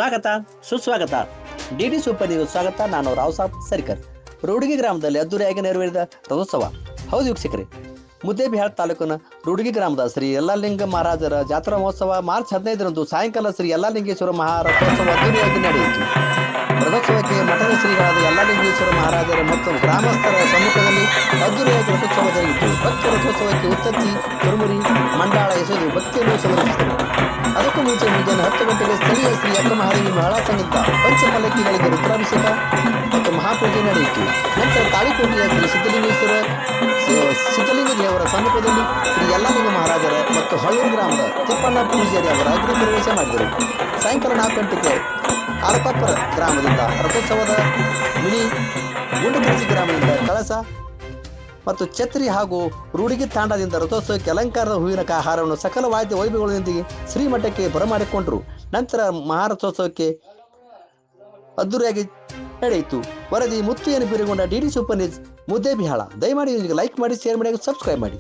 ಸ್ವಾಗತ ಸುಸ್ವಾಗತ. DD super news ಸ್ವಾಗತ. ನಾನು ರಾವ್ ಸಾಬ್ ಸರಿಕರ್. ರೂಡಿಗಿ ಗ್ರಾಮದಲ್ಲಿ ಅದ್ದೂರಿಯಾಗಿ ನೆರವೇರಿದ ರಥೋತ್ಸವ. ಹೌದು ವೀಕ್ಷಕರೇ, ಮುದ್ದೇಬಿಹಾಳ್ ತಾಲೂಕಿನ ರೂಡಿಗಿ ಗ್ರಾಮದ ಶ್ರೀ ಯಲ್ಲಾಲಿಂಗ ಮಹಾರಾಜರ ಜಾತ್ರಾ ಮಹೋತ್ಸವ ಮಾರ್ಚ್ 15ರಂದು ಸಾಯಂಕಾಲ ಶ್ರೀ ಯಲ್ಲಾಲಿಂಗೇಶ್ವರ ಮಹಾರಥೋತ್ಸವ ಅದ್ದೂರಿಯಾಗಿ ನಡೆಯಿತು. ರಥೋತ್ಸವಕ್ಕೆ ಮಠದ ಶ್ರೀಗಳಾದ ಯಲ್ಲಾಲಿಂಗೇಶ್ವರ ಮಹಾರಾಜರ ಮತ್ತು ಗ್ರಾಮಸ್ಥರ ಸಮ್ಮುಖದಲ್ಲಿ ಅದ್ದೂರಿಯಾಗಿ ರಥೋತ್ಸವ ಜರುಗಿತು. ಭಕ್ತ ರಥೋತ್ಸವಕ್ಕೆ ಉತ್ತತ್ತಿ, ಕುರುಮುರಿ, ಮಂಡಾಳ ಎಸೆದು ಭಕ್ತಿಯನ್ನು ಸಮರ್ಪಿಸಿದರು. ಅದಕ್ಕೂ ಮುಂಚೆ ಮುಂಜಾನೆ 10 ಗಂಟೆಗೆ ಸ್ಥಳೀಯ ಶ್ರೀ ಅಕ್ಕ ಮಹಾದೇವಿ ಮಹಿಳಾ ಸಂಘದ ಪಂಚಪಲ್ಲಕ್ಕಿಗಳಿಗೆ ರುದ್ರಾಭಿಷೇಕ ಮತ್ತು ಮಹಾಪೂಜೆ ನಡೆಯಿತು. ನಂತರ ತಾಳಿಕೋಟೆಯ ಶ್ರೀ ಸಿದ್ಧಲಿಂಗ ದೇವರ ಸಮ್ಮುಖದಲ್ಲಿ ಶ್ರೀ ಯಲ್ಲಾಲಿಂಗ ಮಹಾರಾಜರ ಮತ್ತು ಹಳ್ಳೂರು ಗ್ರಾಮದ ತಿಪ್ಪಣ್ಣ ಪೂಜಾರಿ ಅವರ ಅಗ್ನಿ ಪ್ರವೇಶ ಮಾಡಿದರು. ಸಾಯಂಕಾಲ 4 ಗಂಟೆಗೆ ಆಲಪಾಪುರ ಗ್ರಾಮದಿಂದ ರಥೋತ್ಸವದ ಮಿನಿ, ಗುಂಡಕರಸಿ ಗ್ರಾಮದಿಂದ ಕಳಸ ಮತ್ತು ಛತ್ರಿ ಹಾಗೂ ರೂಡಿಗಿ ತಾಂಡದಿಂದ ರಥೋತ್ಸವಕ್ಕೆ ಅಲಂಕಾರದ ಹೂವಿನ ಹಾರವನ್ನು ಸಕಲ ವಾದ್ಯ ವೈಭವಗಳೊಂದಿಗೆ ಶ್ರೀಮಠಕ್ಕೆ ಬರಮಾಡಿಕೊಂಡರು. ನಂತರ ಮಹಾರಥೋತ್ಸವಕ್ಕೆ ಅದ್ದೂರಿಯಾಗಿ ನಡೆಯಿತು. ವರದಿ ಮುತ್ತು ಏನು ಬೀರಗೊಂಡ ಡಿಡಿ ಸೂಪರ್ ನ್ಯೂಸ್ ಮುದ್ದೇಬಿಹಾಳ. ದಯಮಾಡಿ ಲೈಕ್ ಮಾಡಿ, ಶೇರ್ ಮಾಡಿ, ಸಬ್ಸ್ಕ್ರೈಬ್ ಮಾಡಿ.